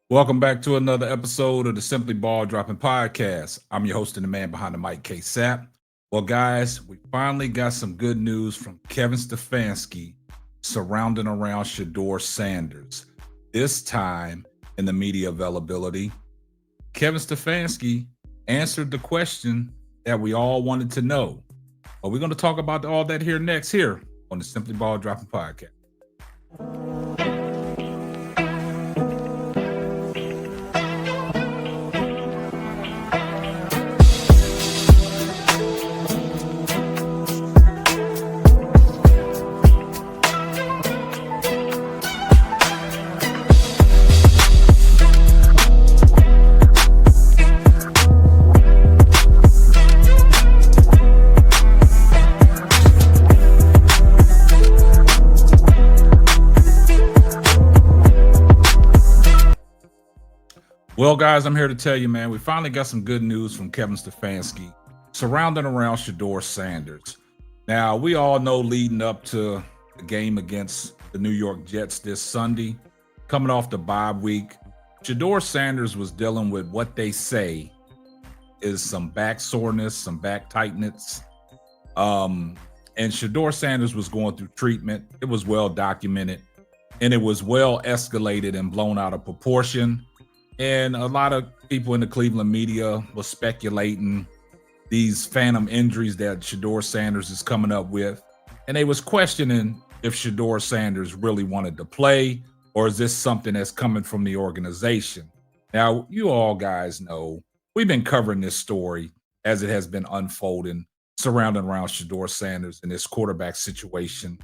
Welcome back to another episode of the Simply Ball Dropping Podcast. I'm your host and the man behind the mic, K Sapp. Well, guys, we finally got some good news from Kevin Stefanski surrounding around Shedeur Sanders. This time in the media availability, Kevin Stefanski answered the question that we all wanted to know. But we're going to talk about all that here next here on the Simply Ball Dropping Podcast. Well, guys, I'm here to tell you, man, we finally got some good news from Kevin Stefanski surrounding around Shedeur Sanders. Now, we all know leading up to the game against the New York Jets this Sunday, coming off the bye week, Shedeur Sanders was dealing with what they say is some back soreness, some back tightness. And Shedeur Sanders was going through treatment. It was well documented, and it was well escalated and blown out of proportion. And a lot of people in the Cleveland media was speculating these phantom injuries that Shedeur Sanders is coming up with. And they was questioning if Shedeur Sanders really wanted to play, or is this something that's coming from the organization? Now, you all guys know we've been covering this story as it has been unfolding surrounding around Shedeur Sanders and this quarterback situation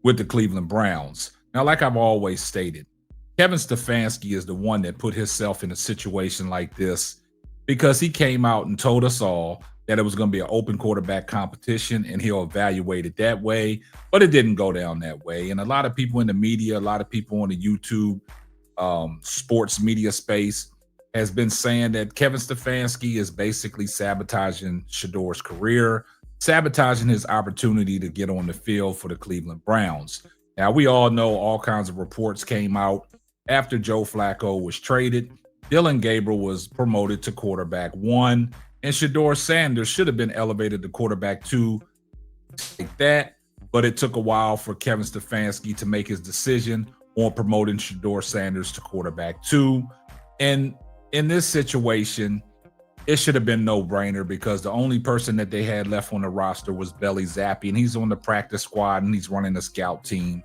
with the Cleveland Browns. Now, like I've always stated, Kevin Stefanski is the one that put himself in a situation like this because he came out and told us all that it was going to be an open quarterback competition and he'll evaluate it that way, but it didn't go down that way. And a lot of people in the media, a lot of people on the YouTube sports media space has been saying that Kevin Stefanski is basically sabotaging Shedeur's career, sabotaging his opportunity to get on the field for the Cleveland Browns. Now, we all know all kinds of reports came out. After Joe Flacco was traded, Dylan Gabriel was promoted to quarterback 1, and Shedeur Sanders should have been elevated to quarterback 2 like that, but it took a while for Kevin Stefanski to make his decision on promoting Shedeur Sanders to quarterback 2. And in this situation, it should have been no-brainer because the only person that they had left on the roster was Bailey Zappi, and he's on the practice squad, and he's running the scout team.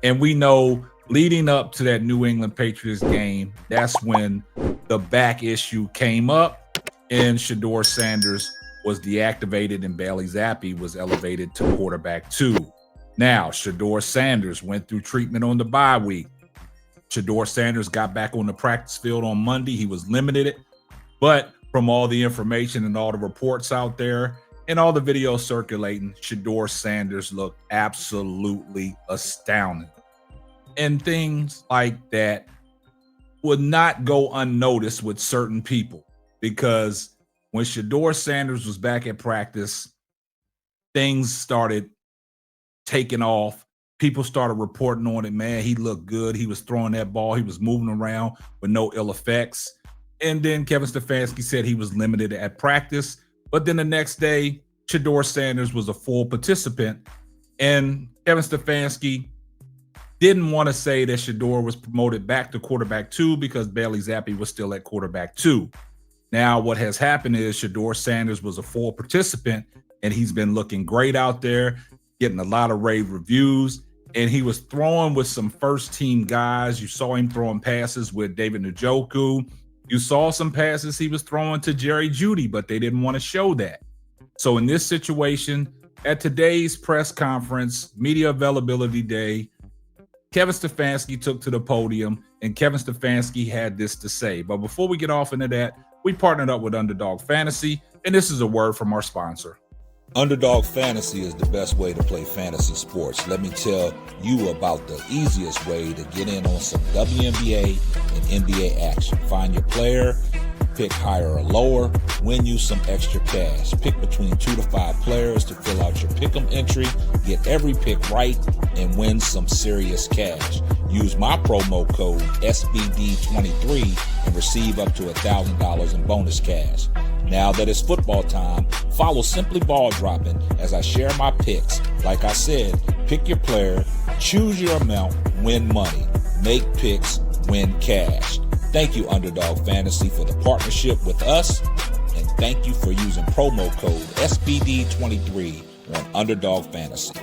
And we know leading up to that New England Patriots game, that's when the back issue came up and Shedeur Sanders was deactivated and Bailey Zappi was elevated to quarterback 2. Now, Shedeur Sanders went through treatment on the bye week. Shedeur Sanders got back on the practice field on Monday. He was limited, but from all the information and all the reports out there and all the videos circulating, Shedeur Sanders looked absolutely astounding. And things like that would not go unnoticed with certain people because when Shedeur Sanders was back at practice, things started taking off. People started reporting on it. Man, he looked good. He was throwing that ball. He was moving around with no ill effects. And then Kevin Stefanski said he was limited at practice. But then the next day, Shedeur Sanders was a full participant. And Kevin Stefanski didn't want to say that Shedeur was promoted back to quarterback 2 because Bailey Zappi was still at quarterback 2. Now, what has happened is Shedeur Sanders was a full participant, and he's been looking great out there, getting a lot of rave reviews, and he was throwing with some first-team guys. You saw him throwing passes with David Njoku. You saw some passes he was throwing to Jerry Jeudy, but they didn't want to show that. So in this situation, at today's press conference, media availability day, Kevin Stefanski took to the podium, and Kevin Stefanski had this to say. But before we get off into that, we partnered up with Underdog Fantasy, and this is a word from our sponsor. Underdog Fantasy is the best way to play fantasy sports. Let me tell you about the easiest way to get in on some WNBA and NBA action. Find your player, pick higher or lower, win you some extra cash. Pick between 2 to 5 players to fill out your pick'em entry, get every pick right, and win some serious cash. Use my promo code SBD23 and receive up to $1,000 in bonus cash. Now that it's football time, follow Simply Ball Dropping as I share my picks. Like I said, pick your player, choose your amount, win money. Make picks, win cash. Thank you, Underdog Fantasy, for the partnership with us. And thank you for using promo code SBD23 on Underdog Fantasy.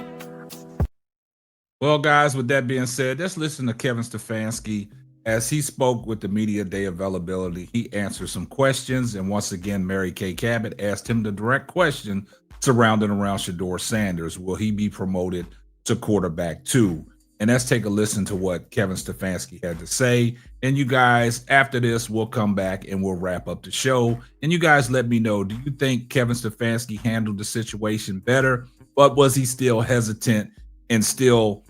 Well, guys, with that being said, let's listen to Kevin Stefanski as he spoke with the media day availability. He answered some questions, and once again, Mary Kay Cabot asked him the direct question surrounding around Shedeur Sanders. Will he be promoted to quarterback 2? And let's take a listen to what Kevin Stefanski had to say. And you guys, after this, we'll come back and we'll wrap up the show. And you guys let me know, do you think Kevin Stefanski handled the situation better, but was he still hesitant and still,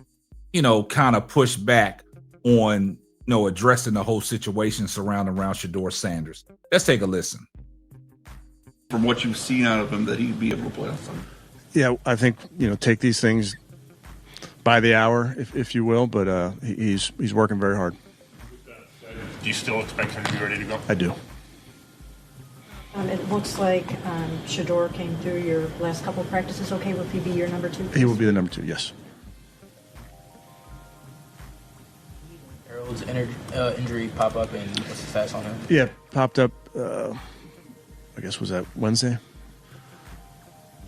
kind of pushed back on, addressing the whole situation surrounding around Shedeur Sanders? Let's take a listen. From what you've seen out of him, that he'd be able to play on Sunday. Yeah, I think, take these things by the hour, if you will, but he's working very hard. Do you still expect him to be ready to go? I do. It looks like Shedeur came through your last couple of practices. Okay, will he be your number 2? He will be the number 2, yes. Harold's injury pop up, and what's the stats on him? Yeah, popped up, I guess, was that Wednesday?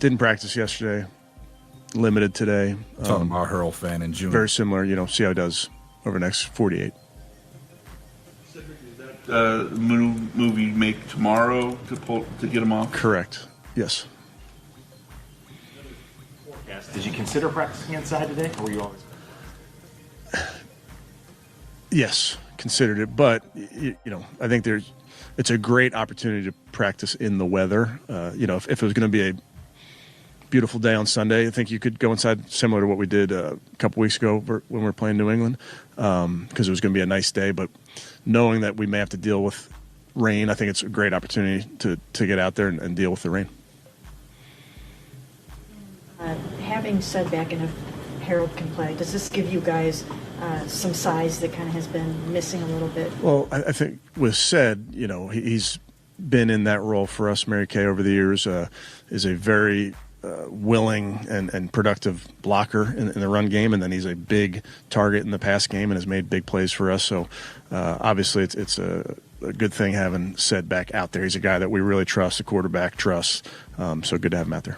Didn't practice yesterday. Limited today. Talking about Harold fan in June. Very similar, see how it does over the next 48. Move you make tomorrow to get him off? Correct. Yes. Did you consider practicing inside today, or were you always? Yes, considered it, but I think it's a great opportunity to practice in the weather. If it was going to be a beautiful day on Sunday, I think you could go inside, similar to what we did a couple weeks ago when we were playing New England, because it was going to be a nice day. But knowing that we may have to deal with rain, I think it's a great opportunity to get out there and deal with the rain. Having said back, and if Harold can play, does this give you guys some size that kind of has been missing a little bit? Well, I think with said, he's been in that role for us, Mary Kay, over the years, is a very willing and productive blocker in the run game, and then he's a big target in the pass game and has made big plays for us. So obviously it's a good thing having said back out there. He's a guy that we really trust, the quarterback trusts, so good to have him out there.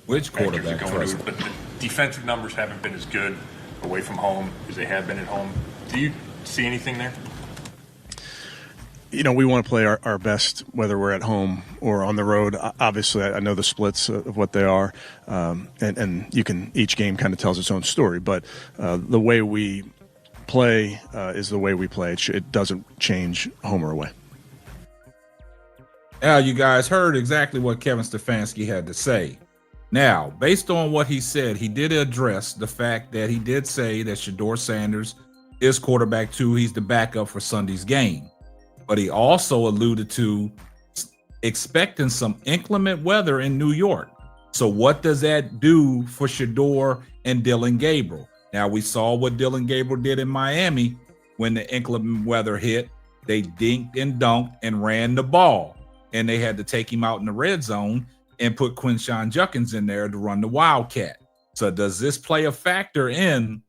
Which quarterback trust? But the defensive numbers haven't been as good away from home as they have been at home. Do you see anything there? We want to play our best, whether we're at home or on the road. Obviously, I know the splits of what they are, and each game kind of tells its own story. But the way we play is the way we play. It doesn't change home or away. Now, you guys heard exactly what Kevin Stefanski had to say. Now, based on what he said, he did address the fact that he did say that Shedeur Sanders is quarterback 2. He's the backup for Sunday's game. But he also alluded to expecting some inclement weather in New York. So what does that do for Shedeur and Dillon Gabriel? Now, we saw what Dillon Gabriel did in Miami when the inclement weather hit. They dinked and dunked and ran the ball, and they had to take him out in the red zone and put Quinshon Judkins in there to run the Wildcat. So does this play a factor in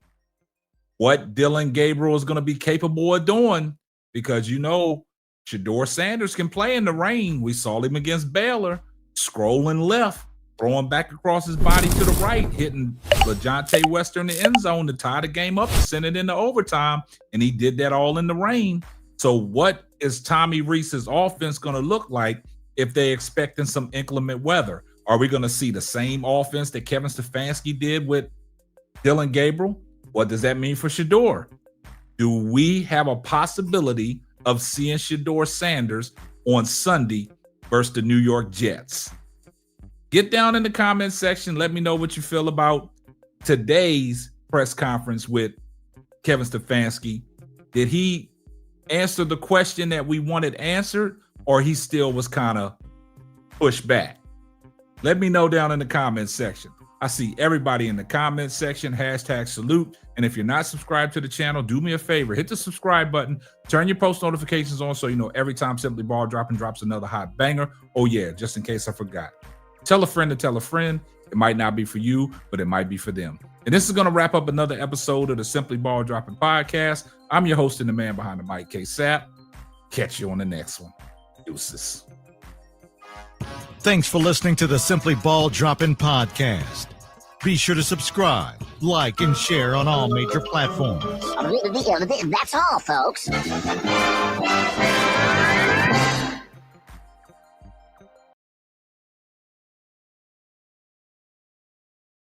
what Dillon Gabriel is going to be capable of doing? Because Shedeur Sanders can play in the rain. We saw him against Baylor, scrolling left, throwing back across his body to the right, hitting LaJohntay Wester in the end zone to tie the game up and send it into overtime. And he did that all in the rain. So what is Tommy Rees's offense going to look like if they're expecting some inclement weather? Are we going to see the same offense that Kevin Stefanski did with Dillon Gabriel? What does that mean for Shedeur? Do we have a possibility of seeing Shedeur Sanders on Sunday versus the New York Jets? Get down in the comment section. Let me know what you feel about today's press conference with Kevin Stefanski. Did he answer the question that we wanted answered, or he still was kind of pushed back? Let me know down in the comment section. I see everybody in the comment section, #salute. And if you're not subscribed to the channel, do me a favor, hit the subscribe button, turn your post notifications on so you know every time Simply Ball Dropping drops another hot banger. Oh yeah, just in case I forgot. Tell a friend to tell a friend. It might not be for you, but it might be for them. And this is going to wrap up another episode of the Simply Ball Dropping podcast. I'm your host and the man behind the mic, K-Sap. Catch you on the next one. Deuces. Thanks for listening to the Simply Ball Dropping podcast. Be sure to subscribe, like, and share on all major platforms. That's all, folks.